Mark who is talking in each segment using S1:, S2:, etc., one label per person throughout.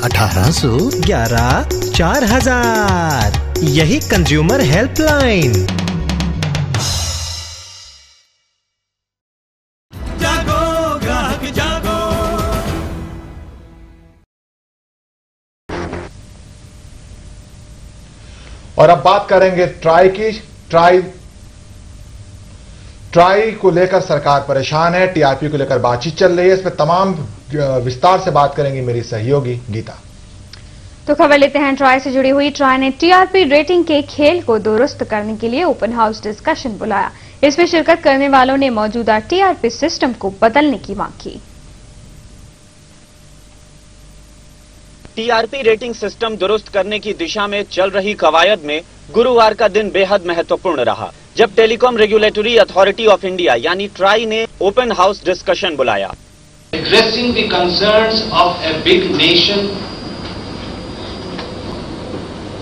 S1: 1811-4000। यही consumer helpline.
S2: जागो ग्राहक जागो।
S3: और अब बात करेंगे ट्राई की। ट्राई को लेकर सरकार परेशान है, टीआरपी को लेकर बातचीत चल रही है। इस पर तमाम विस्तार से बात करेंगी मेरी सहयोगी गीता।
S4: तो खबर लेते हैं ट्राई से जुड़ी हुई। ट्राई ने टीआरपी रेटिंग के खेल को दुरुस्त करने के लिए ओपन हाउस डिस्कशन बुलाया। इसमें शिरकत करने वालों ने मौजूदा टीआरपी सिस्टम को बदलने की मांग की।
S5: टीआरपी रेटिंग सिस्टम दुरुस्त करने की दिशा में चल रही कवायद में गुरुवार का दिन बेहद महत्वपूर्ण रहा, जब telecom regulatory authority of India यानी ट्राई ने ओपन हाउस डिस्कशन बुलाया।
S6: Addressing the concerns of a big nation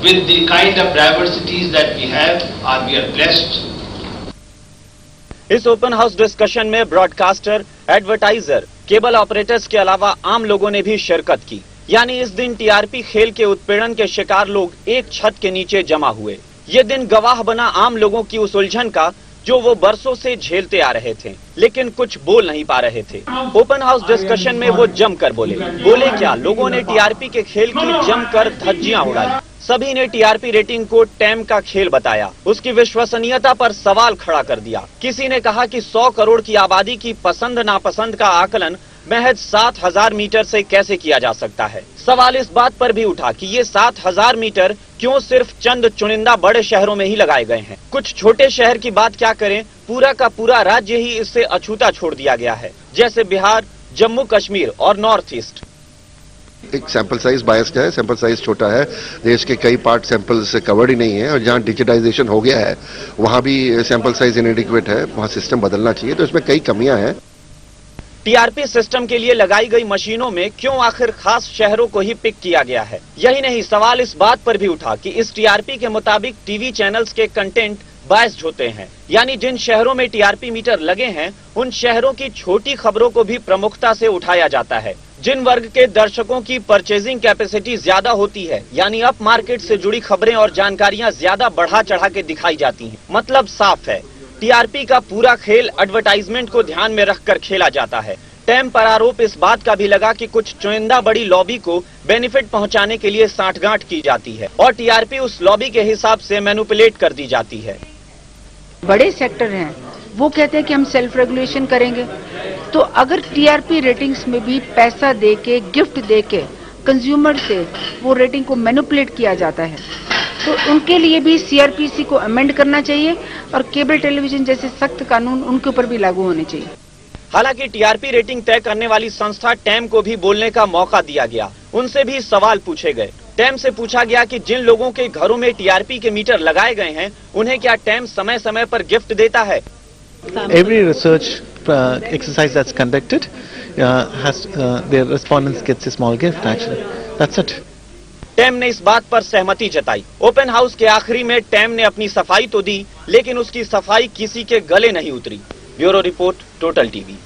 S6: with the kind of diversities that we have, we are blessed.
S5: इस ओपन हाउस डिस्कशन में ब्रॉडकास्टर, एडवर्टाइजर, केबल ऑपरेटर्स के अलावा आम लोगों ने भी शिरकत की। यानी इस दिन टीआरपी खेल के उत्पीड़न के शिकार लोग एक छत के नीचे जमा हुए। ये दिन गवाह बना आम लोगों की उस उलझन का जो वो बरसों से झेलते आ रहे थे, लेकिन कुछ बोल नहीं पा रहे थे। ओपन हाउस डिस्कशन में वो जमकर बोले क्या, लोगों ने टीआरपी के खेल की जमकर धज्जियां उड़ाई। सभी ने टीआरपी रेटिंग को टैम का खेल बताया, उसकी विश्वसनीयता पर सवाल खड़ा कर दिया। किसी ने कहा कि 100 करोड़ की आबादी की पसंद नापसंद का आकलन महज 7000 मीटर से कैसे किया जा सकता है। सवाल इस बात पर भी उठा कि ये 7000 मीटर क्यों सिर्फ चंद चुनिंदा बड़े शहरों में ही लगाए गए हैं। कुछ छोटे शहर की बात क्या करें, पूरा का पूरा राज्य ही इससे अछूता छोड़ दिया गया है, जैसे बिहार, जम्मू कश्मीर और नॉर्थ ईस्ट।
S7: एक सैंपल साइज बायस्ड है, सैंपल साइज छोटा है, देश के कई पार्ट सैंपल से कवर्ड ही नहीं है, और जहां डिजिटाइजेशन हो गया है वहां भी सैंपल साइज इनएडिक्वेट है, वहां सिस्टम बदलना चाहिए। तो इसमें कई कमियां हैं।
S5: टीआरपी सिस्टम के लिए लगाई गई मशीनों में क्यों आखिर खास शहरों को ही पिक किया गया है। यही नहीं, सवाल इस बात पर भी उठा कि इस टीआरपी के मुताबिक टीवी चैनल्स के कंटेंट बायस्ड होते हैं, यानी जिन शहरों में टीआरपी मीटर लगे हैं उन शहरों की छोटी खबरों को भी प्रमुखता से उठाया जाता है। जिन वर्ग के दर्शकों की परचेजिंग कैपेसिटी ज्यादा होती है, यानी अप मार्केट से जुड़ी खबरें और जानकारियां ज्यादा बढ़ा चढ़ा के दिखाई जाती हैं। मतलब साफ है, टीआरपी का पूरा खेल एडवर्टाइजमेंट को ध्यान में रखकर खेला जाता है। टैम पर आरोप इस बात का भी लगा कि कुछ चुनिंदा बड़ी लॉबी को बेनिफिट पहुंचाने के लिए सांठगांठ की जाती है और टीआरपी उस लॉबी के हिसाब से मैनिपुलेट कर दी जाती है।
S8: बड़े सेक्टर हैं, वो कहते हैं कि हम सेल्फ रेगुलेशन करेंगे, तो अगर टीआरपी रेटिंग्स में भी पैसा देके, गिफ्ट देके कंज्यूमर से वो रेटिंग को मैनिपुलेट किया जाता है, तो उनके लिए भी सीआरपीसी को अमेंड करना चाहिए और केबल टेलीविजन जैसे सख्त कानून उनके ऊपर भी लागू होने चाहिए।
S5: हालांकि टीआरपी रेटिंग तय करने वाली संस्था टैम को भी बोलने का मौका दिया गया, उनसे भी सवाल पूछे गए। टैम से पूछा गया कि जिन लोगों के घरों में टीआरपी के मीटर लगाए गए हैं उन्हें क्या टैम समय समय पर गिफ्ट देता है।
S9: Every research exercise that's conducted their respondents gets a small gift actually. That's it.
S5: Time ने इस बात पर सहमति जताई। ओपन हाउस के आखिरी में टैम ने अपनी सफाई तो दी, लेकिन उसकी सफाई किसी के गले नहीं उतरी। Bureau report, total TV.